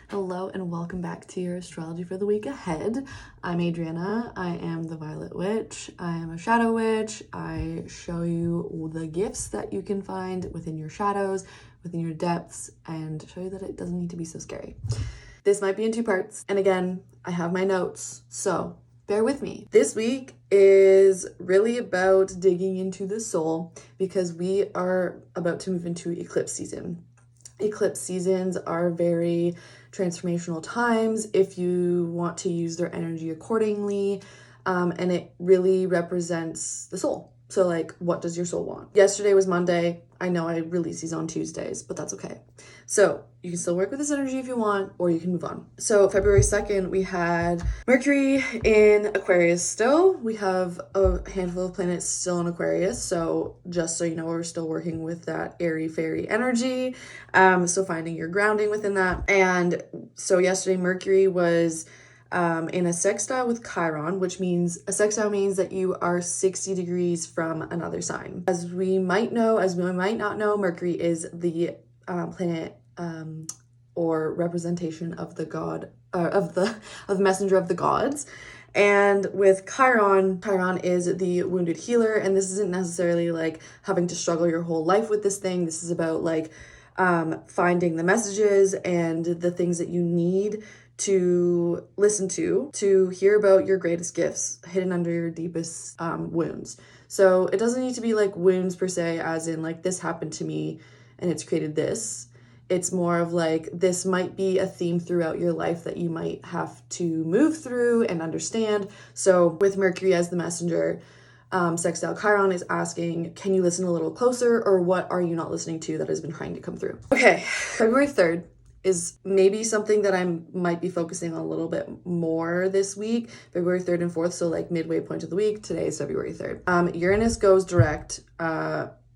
Hello and welcome back to your astrology for the week ahead. I'm Adriana. I am the Violet Witch. I am a shadow witch. I show you the gifts that you can find within your shadows, within your depths, and show you that it doesn't need to be so scary. This might be in two parts. And again, I have my notes, so bear with me. This week is really about digging into the soul because we are about to move into eclipse season. Eclipse seasons are very transformational times if you want to use their energy accordingly, and it really represents the soul. So like, what does your soul want? Yesterday was Monday. I know I release these on Tuesdays, but that's okay. So you can still work with this energy if you want, or you can move on. So February 2nd, we had Mercury in Aquarius still. We have a handful of planets still in Aquarius. So just so you know, we're still working with that airy fairy energy. So finding your grounding within that. And so yesterday, Mercury was in a sextile with Chiron, which means a sextile means that you are 60 degrees from another sign. As we might not know, Mercury is the planet or representation of the god of the messenger of the gods. And with Chiron is the wounded healer, and this isn't necessarily like having to struggle your whole life with this thing. This is about like finding the messages and the things that you need to listen to hear about your greatest gifts hidden under your deepest wounds. So it doesn't need to be like wounds per se, as in like this happened to me and it's created this. It's more of like, this might be a theme throughout your life that you might have to move through and understand. So with Mercury as the messenger, sextile Chiron is asking, can you listen a little closer, or what are you not listening to that has been trying to come through? Okay, February 3rd is maybe something that I might be focusing on a little bit more this week. February 3rd and 4th, so like midway point of the week. Today is February 3rd. Uranus goes direct,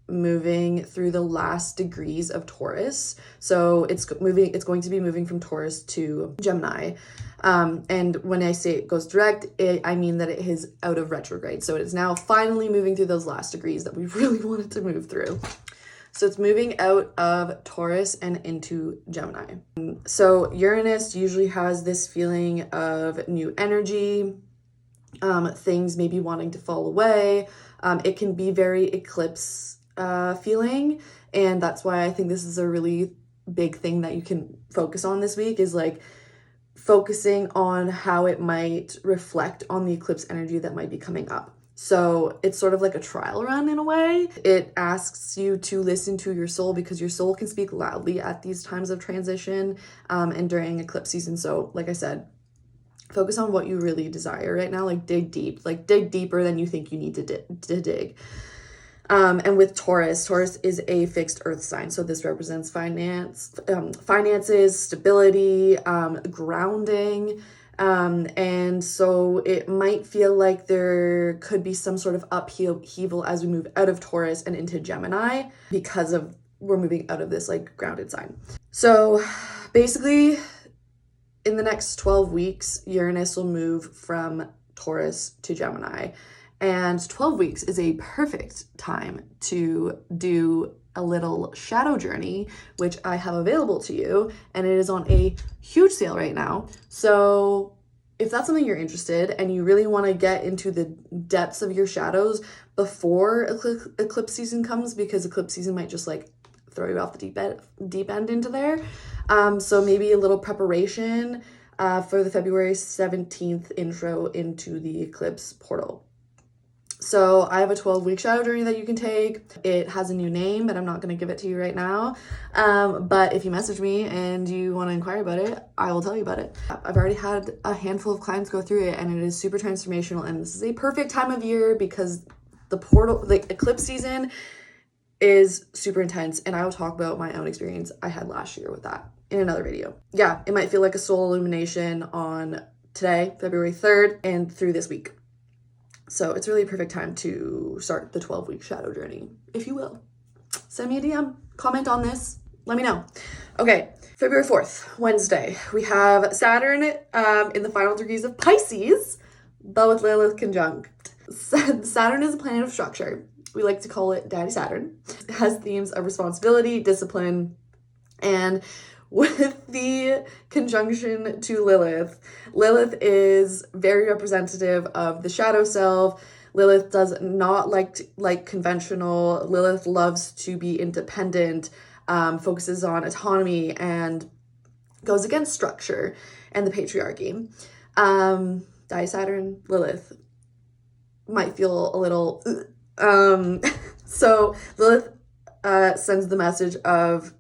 moving through the last degrees of Taurus. So it's going to be moving from Taurus to Gemini. And when I say it goes direct, I mean that it is out of retrograde. So it is now finally moving through those last degrees that we really wanted to move through. So it's moving out of Taurus and into Gemini. So Uranus usually has this feeling of new energy, things maybe wanting to fall away. It can be very eclipse feeling, and that's why I think this is a really big thing that you can focus on this week, is like focusing on how it might reflect on the eclipse energy that might be coming up. So it's sort of like a trial run in a way. It asks you to listen to your soul, because your soul can speak loudly at these times of transition and during eclipse season. So like I said, focus on what you really desire right now. Like dig deep, like dig deeper than you think you need to dig. And with Taurus is a fixed earth sign. So this represents finances, stability, grounding. And so it might feel like there could be some sort of upheaval as we move out of Taurus and into Gemini, because of we're moving out of this like grounded sign. So basically in the next 12 weeks, Uranus will move from Taurus to Gemini. And 12 weeks is a perfect time to do a little shadow journey, which I have available to you, and it is on a huge sale right now. So if that's something you're interested and you really want to get into the depths of your shadows before eclipse season comes, because eclipse season might just like throw you off the deep end into there. So maybe a little preparation for the February 17th intro into the eclipse portal. So I have a 12-week shadow journey that you can take. It has a new name, but I'm not going to give it to you right now. But if you message me and you want to inquire about it, I will tell you about it. I've already had a handful of clients go through it, and it is super transformational. And this is a perfect time of year because the portal, like eclipse season, is super intense. And I will talk about my own experience I had last year with that in another video. Yeah, it might feel like a soul illumination on today, February 3rd, and through this week. So it's really a perfect time to start the 12-week shadow journey, if you will. Send me a DM, comment on this, let me know. Okay, February 4th, Wednesday, we have Saturn in the final degrees of Pisces, but with Lilith conjunct. Saturn is a planet of structure. We like to call it Daddy Saturn. It has themes of responsibility, discipline, and with the conjunction to Lilith. Lilith is very representative of the shadow self. Lilith does not like conventional. Lilith loves to be independent, focuses on autonomy, and goes against structure and the patriarchy. Saturn, Lilith might feel a little so Lilith sends the message of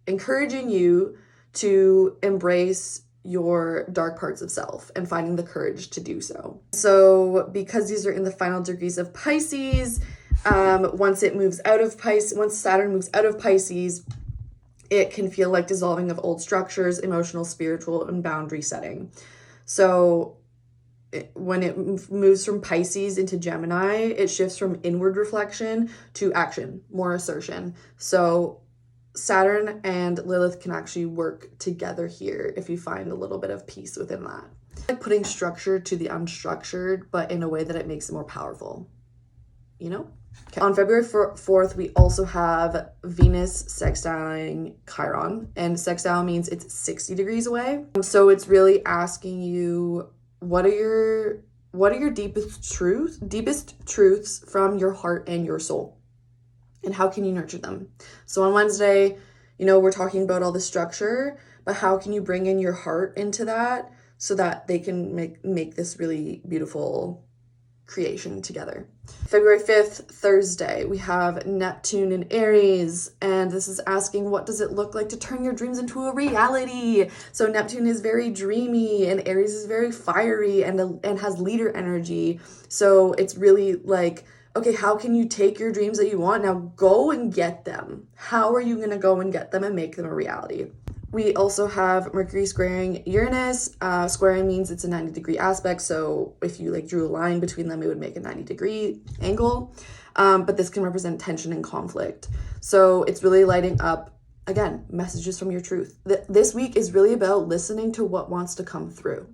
encouraging you to embrace your dark parts of self and finding the courage to do so. So because these are in the final degrees of Pisces, once Saturn moves out of Pisces, it can feel like dissolving of old structures, emotional, spiritual, and boundary setting. So when it moves from Pisces into Gemini, it shifts from inward reflection to action, more assertion. So Saturn and Lilith can actually work together here if you find a little bit of peace within that. Like putting structure to the unstructured, but in a way that it makes it more powerful, you know? Okay. On February 4th, we also have Venus sextiling Chiron, and sextile means it's 60 degrees away. So it's really asking you, what are your deepest truths from your heart and your soul? And how can you nurture them? So on Wednesday, we're talking about all the structure, but how can you bring in your heart into that so that they can make this really beautiful creation together? February 5th, Thursday, we have Neptune in Aries, and this is asking, what does it look like to turn your dreams into a reality? So Neptune is very dreamy, and Aries is very fiery and has leader energy. So it's really like, okay, how can you take your dreams that you want? Now go and get them. How are you going to go and get them and make them a reality? We also have Mercury squaring Uranus. Squaring means it's a 90-degree aspect. So if you drew a line between them, it would make a 90-degree angle. But this can represent tension and conflict. So it's really lighting up, again, messages from your truth. This week is really about listening to what wants to come through.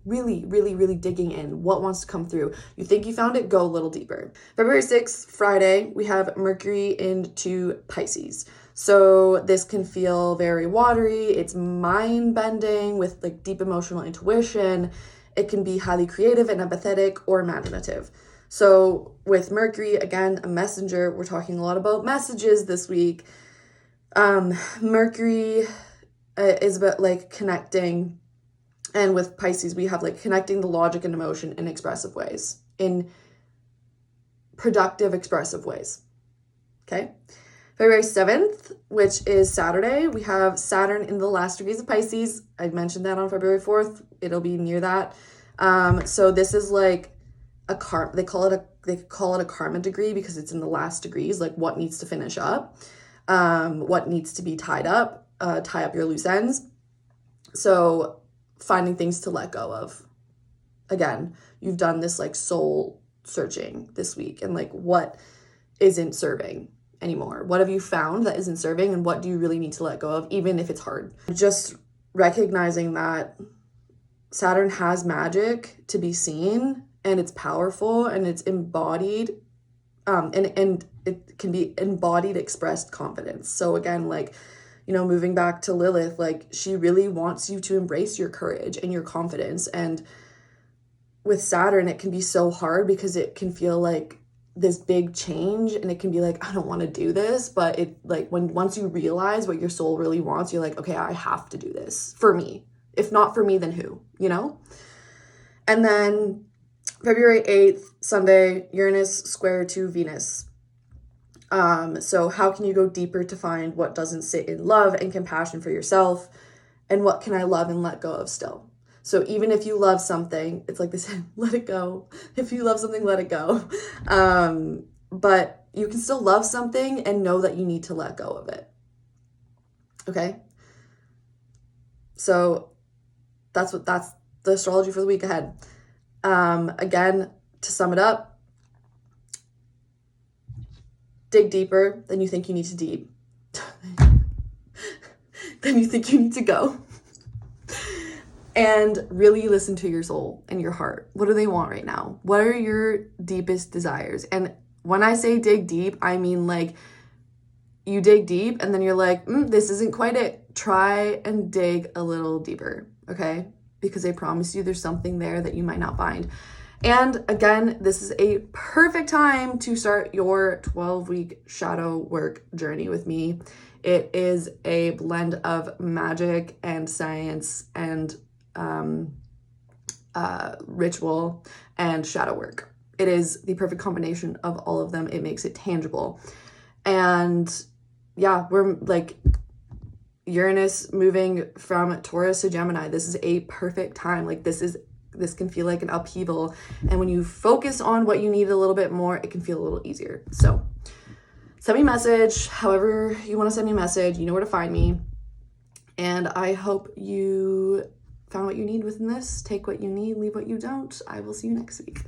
Really, really, really digging in what wants to come through. You think you found it, go a little deeper. February 6th, Friday, we have Mercury into Pisces. So this can feel very watery. It's mind-bending with deep emotional intuition. It can be highly creative and empathetic or imaginative. So with Mercury, again, a messenger, we're talking a lot about messages this week. Mercury is about connecting. And with Pisces, we have connecting the logic and emotion in expressive ways, in productive, expressive ways. Okay. February 7th, which is Saturday, we have Saturn in the last degrees of Pisces. I mentioned that on February 4th. It'll be near that. So this is they call it a karma degree because it's in the last degrees, what needs to finish up, what needs to be tied up, tie up your loose ends. So finding things to let go of. Again, you've done this soul searching this week and what isn't serving anymore. What have you found that isn't serving and what do you really need to let go of, even if it's hard? Just recognizing that Saturn has magic to be seen and it's powerful and it's embodied and it can be embodied expressed confidence. So again, moving back to Lilith, she really wants you to embrace your courage and your confidence. And with Saturn, it can be so hard because it can feel like this big change and it can be I don't want to do this. But it once you realize what your soul really wants, you're okay, I have to do this for me. If not for me, then who, And then February 8th, Sunday, Uranus square to Venus. So how can you go deeper to find what doesn't sit in love and compassion for yourself? And what can I love and let go of still? So even if you love something, it's they say, let it go. If you love something, let it go. But you can still love something and know that you need to let go of it. Okay? So that's the astrology for the week ahead. Again, to sum it up, dig deeper than you think you need to deep. Than you think you need to go. And really listen to your soul and your heart. What do they want right now? What are your deepest desires? And when I say dig deep, I mean you dig deep and then you're like, this isn't quite it. Try and dig a little deeper, okay? Because I promise you there's something there that you might not find. And again, this is a perfect time to start your 12-week shadow work journey with me. It is a blend of magic and science and ritual and shadow work. It is the perfect combination of all of them. It makes it tangible. And yeah, we're like Uranus moving from Taurus to Gemini. This is a perfect time. Like this can feel like an upheaval. And when you focus on what you need a little bit more, it can feel a little easier. So send me a message, however you want to send me a message, you know where to find me. And I hope you found what you need within this. Take what you need, leave what you don't. I will see you next week.